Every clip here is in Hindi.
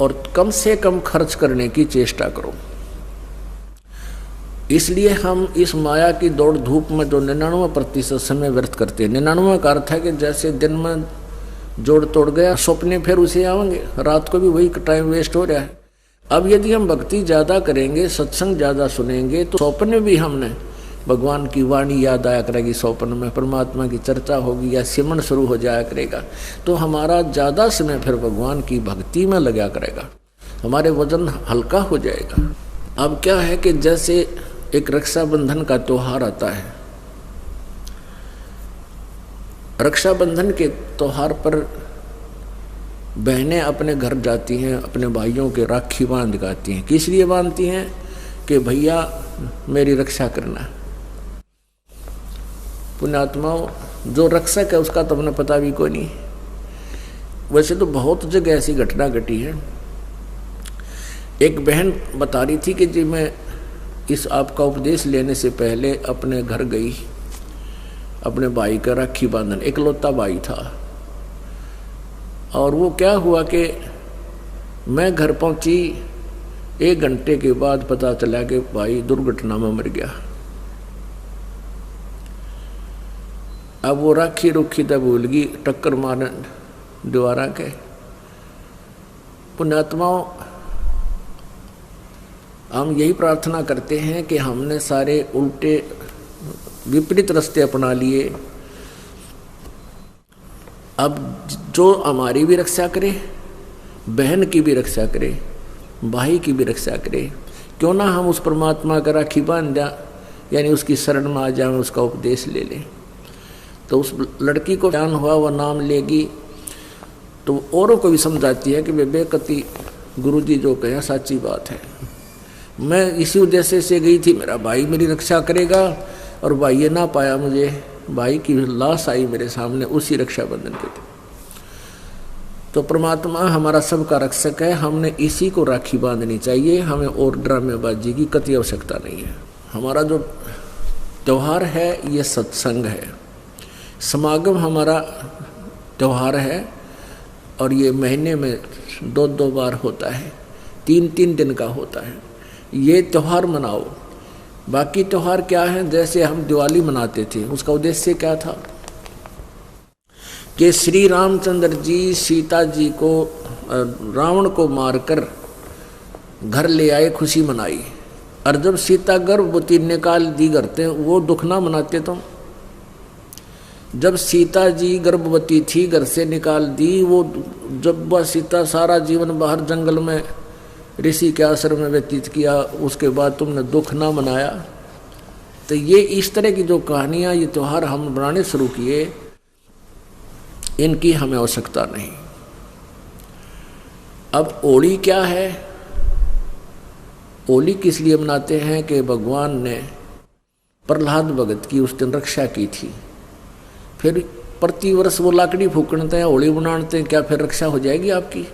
और कम से कम खर्च करने की चेष्टा करो। इसलिए हम इस माया की दौड़ धूप में जो 99% समय व्यर्थ करते हैं। 99 का अर्थ है कि जैसे दिन में जोड़ तोड़ गया, सपने फिर उसे आएंगे, रात को भी वही टाइम वेस्ट हो रहा है। अब यदि हम भक्ति ज़्यादा करेंगे, सत्संग ज़्यादा सुनेंगे, तो स्वप्न भी हमने भगवान की वाणी याद आया करेगी, स्वप्न में परमात्मा की चर्चा होगी या सिमरन शुरू हो जाया करेगा, तो हमारा ज़्यादा समय फिर भगवान की भक्ति में लगा करेगा, हमारे वजन हल्का हो जाएगा। अब क्या है कि जैसे एक रक्षाबंधन का त्यौहार आता है, रक्षाबंधन के त्यौहार पर बहनें अपने घर जाती हैं, अपने भाइयों के राखी बांध गाती हैं। किस लिए बांधती हैं? कि भैया मेरी रक्षा करना। पुण्यात्माओं, जो रक्षक है उसका तो हमें पता भी कोई नहीं। वैसे तो बहुत जगह ऐसी घटना घटी है। एक बहन बता रही थी कि जी मैं इस आपका उपदेश लेने से पहले अपने घर गई, अपने भाई का राखी बांधन, इकलौता भाई था। और वो क्या हुआ कि मैं घर पहुंची, 1 घंटे के बाद पता चला कि भाई दुर्घटना में मर गया। अब वो राखी रुखी तब भूल गई, टक्कर मारने द्वारा के। पुण्यात्माओं, हम यही प्रार्थना करते हैं कि हमने सारे उल्टे विपरीत रास्ते अपना लिए। अब जो हमारी भी रक्षा करे, बहन की भी रक्षा करे, भाई की भी रक्षा करे, क्यों ना हम उस परमात्मा का राखी बांध जा, यानी उसकी शरण में आ जाए, उसका उपदेश ले लें। तो उस लड़की को ज्ञान हुआ, वह नाम लेगी तो औरों को भी समझाती है कि बेकती गुरुजी जो कहे सच्ची बात है। मैं इसी उद्देश्य से गई थी, मेरा भाई मेरी रक्षा करेगा, और भाई ये ना पाया मुझे, भाई की लाश आई मेरे सामने उसी रक्षाबंधन के दिन। तो परमात्मा हमारा सबका रक्षक है, हमने इसी को राखी बांधनी चाहिए, हमें और ड्रामेबाजी की कतई आवश्यकता नहीं है। हमारा जो त्यौहार है ये सत्संग है, समागम हमारा त्यौहार है, और ये महीने में 2-2 बार होता है, 3-3 दिन का होता है। ये त्यौहार मनाओ। बाकी त्यौहार क्या है? जैसे हम दिवाली मनाते थे, उसका उद्देश्य क्या था कि श्री रामचंद्र जी सीता जी को, रावण को मारकर घर ले आए, खुशी मनाई। और जब सीता गर्भवती निकाल दी घर से, वो दुख ना मनाते तुम? जब सीता जी गर्भवती थी, घर से निकाल दी, वो जब वह सीता सारा जीवन बाहर जंगल में ऋषि के आश्रम में व्यतीत किया, उसके बाद तुमने दुख ना मनाया? तो ये इस तरह की जो कहानियाँ, ये त्यौहार हम बनाने शुरू किए, इनकी हमें आवश्यकता नहीं। अब होली क्या है? होली किस लिए मनाते हैं कि भगवान ने प्रहलाद भगत की उस दिन रक्षा की थी। फिर प्रतिवर्ष वो लाकड़ी फूकते हैं, होली मनाते हैं, क्या फिर रक्षा हो जाएगी आपकी?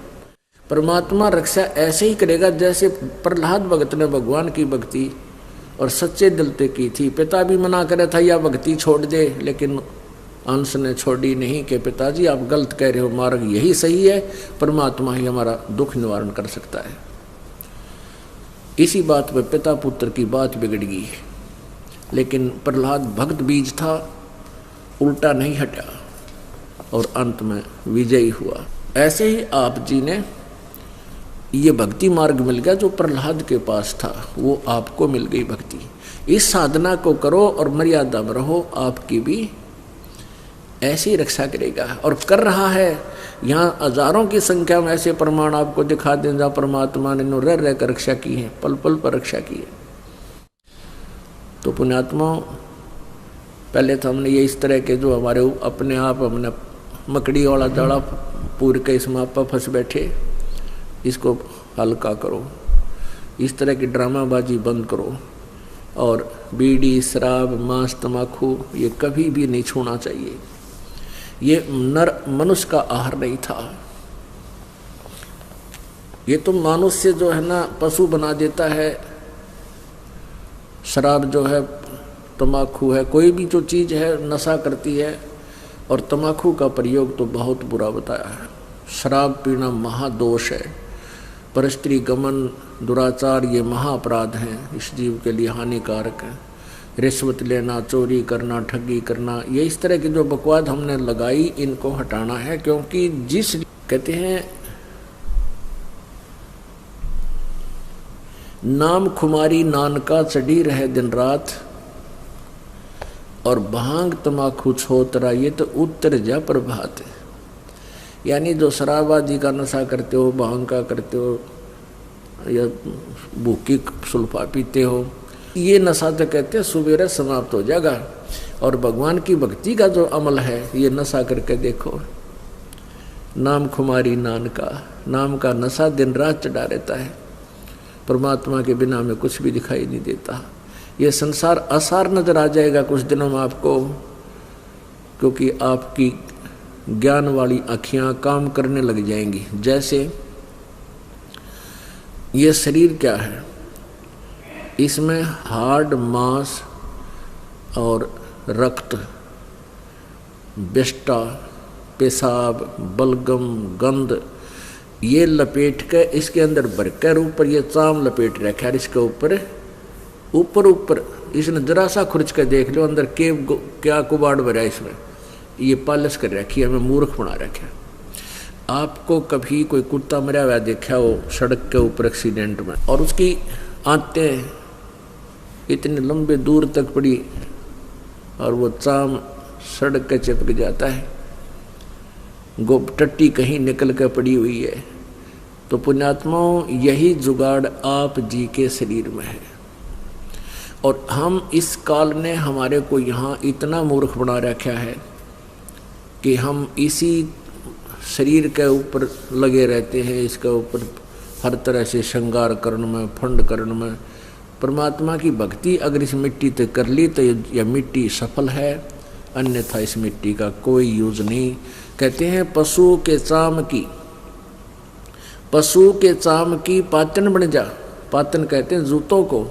परमात्मा रक्षा ऐसे ही करेगा जैसे प्रहलाद भगत ने भगवान की भक्ति और सच्चे दिल से की थी। पिता भी मना करे था या भक्ति छोड़ दे, लेकिन अंश ने छोड़ी नहीं कि पिताजी आप गलत कह रहे हो, मार्ग यही सही है, परमात्मा ही हमारा दुख निवारण कर सकता है। इसी बात पे पिता पुत्र की बात बिगड़ गई, लेकिन प्रहलाद भक्त बीज था, उल्टा नहीं हटा और अंत में विजयी हुआ। ऐसे ही आप जी ने ये भक्ति मार्ग मिल गया जो प्रहलाद के पास था, वो आपको मिल गई भक्ति। इस साधना को करो और मर्यादा में रहो, आपकी भी ऐसी रक्षा करेगा और कर रहा है। यहाँ हजारों की संख्या में ऐसे प्रमाण आपको दिखा दें जहाँ परमात्मा ने रह रह कर रक्षा की है, पल पल पर रक्षा की है। तो पुण्यात्मा, पहले तो हमने ये इस तरह के जो हमारे अपने आप हमने मकड़ी वाला जाड़ा पूर के इसमें आप फंस बैठे, इसको हल्का करो। इस तरह की ड्रामाबाजी बंद करो, और बीड़ी, शराब, मांस, तम्बाकू ये कभी भी नहीं छूना चाहिए। ये नर मनुष्य का आहार नहीं था। ये तो मनुष्य जो है ना पशु बना देता है। शराब जो है, तम्बाकू है, कोई भी जो चीज़ है नशा करती है, और तम्बाकू का प्रयोग तो बहुत बुरा बताया है। शराब पीना महादोष है, परस्त्री गमन दुराचार ये महाअपराध हैं, इस जीव के लिए हानिकारक है। रिश्वत लेना, चोरी करना, ठगी करना, ये इस तरह की जो बकवाद हमने लगाई इनको हटाना है। क्योंकि जिस कहते हैं नाम खुमारी नानका चढ़ी रहे दिन रात, और भांग तमाकू छोतरा ये तो उत्तर जा प्रभात है। यानी जो शराब आदि का नशा करते हो, भांग का करते हो, या भूखी सुल्फा पीते हो, ये नशा तो कहते हैं सुबेरे समाप्त हो जाएगा। और भगवान की भक्ति का जो अमल है ये नशा करके देखो, नाम खुमारी नानका, नाम का नशा दिन रात चढ़ा रहता है। परमात्मा के बिना में कुछ भी दिखाई नहीं देता। ये संसार असार नजर आ जाएगा कुछ दिनों में आपको, क्योंकि आपकी ज्ञान वाली आँखियाँ काम करने लग जाएंगी। जैसे ये शरीर क्या है, इसमें हार्ड, मांस और रक्त, विष्टा, पेशाब, बलगम, गंध ये लपेट के इसके अंदर भरकर ऊपर ये चाम लपेट रखा है। इसके ऊपर इसने जरा सा खुर्च कर देख लो अंदर के क्या कुबाड़ भरा इसमें, ये पालिश कर रखी है, हमें मूर्ख बना रखा है। आपको कभी कोई कुत्ता मरा हुआ देखा हो सड़क के ऊपर एक्सीडेंट में, और उसकी आंतें इतने लंबे दूर तक पड़ी और वो चाम सड़क के चिपक जाता है, टट्टी कहीं निकल कर पड़ी हुई है। तो पुण्यात्माओं यही जुगाड़ आप जी के शरीर में है। और हम इस काल ने हमारे को यहाँ इतना मूर्ख बना रखा है कि हम इसी शरीर के ऊपर लगे रहते हैं, इसके ऊपर हर तरह से श्रृंगार करने में, फंड करने में। परमात्मा की भक्ति अगर इस मिट्टी ते कर ली तो यह मिट्टी सफल है, अन्यथा इस मिट्टी का कोई यूज नहीं। कहते हैं पशु के चाम की पातन बन जा, पातन कहते हैं जूतों को,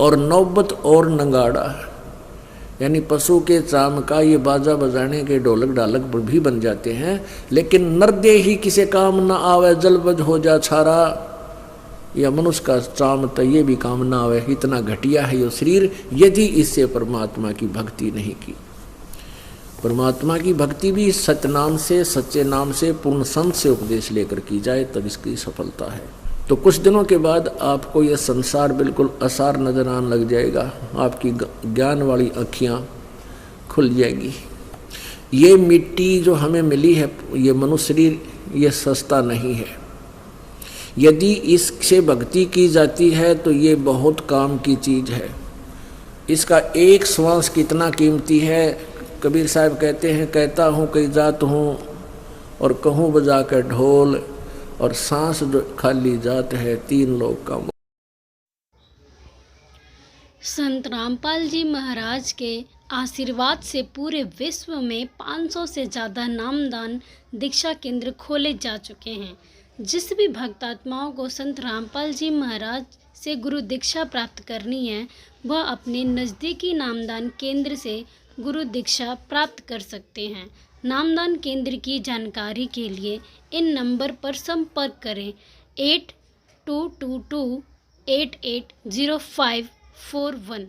और नौबत और नंगाड़ा, यानी पशु के चाम का ये बाजा बजाने के ढोलक ढालक भी बन जाते हैं। लेकिन नरदे ही किसे काम न आवे, जलबज हो जा छारा, या मनुष्य का चाम तो ये भी काम ना आवे। इतना घटिया है ये शरीर, यदि इससे परमात्मा की भक्ति नहीं की। परमात्मा की भक्ति भी सतनाम से, सच्चे नाम से, पूर्ण संत से उपदेश लेकर की जाए तब इसकी सफलता है। तो कुछ दिनों के बाद आपको यह संसार बिल्कुल असार नजर आने लग जाएगा, आपकी ज्ञान वाली आँखियाँ खुल जाएगी। ये मिट्टी जो हमें मिली है, ये मनुष्य शरीर, ये सस्ता नहीं है। यदि इससे भक्ति की जाती है तो ये बहुत काम की चीज़ है। इसका एक श्वास कितना कीमती है। कबीर साहब कहते हैं, कहता हूँ कई जात हूँ और कहूँ बजा कर ढोल, और सांस जो खाली जात है तीन लोग का। संत रामपाल जी महाराज के आशीर्वाद से पूरे विश्व में 500 से ज़्यादा नामदान दीक्षा केंद्र खोले जा चुके हैं। जिस भी भक्तात्माओं को संत रामपाल जी महाराज से गुरु दीक्षा प्राप्त करनी है, वह अपने नज़दीकी नामदान केंद्र से गुरु दीक्षा प्राप्त कर सकते हैं। नामदान केंद्र की जानकारी के लिए इन नंबर पर संपर्क करें 8222880541।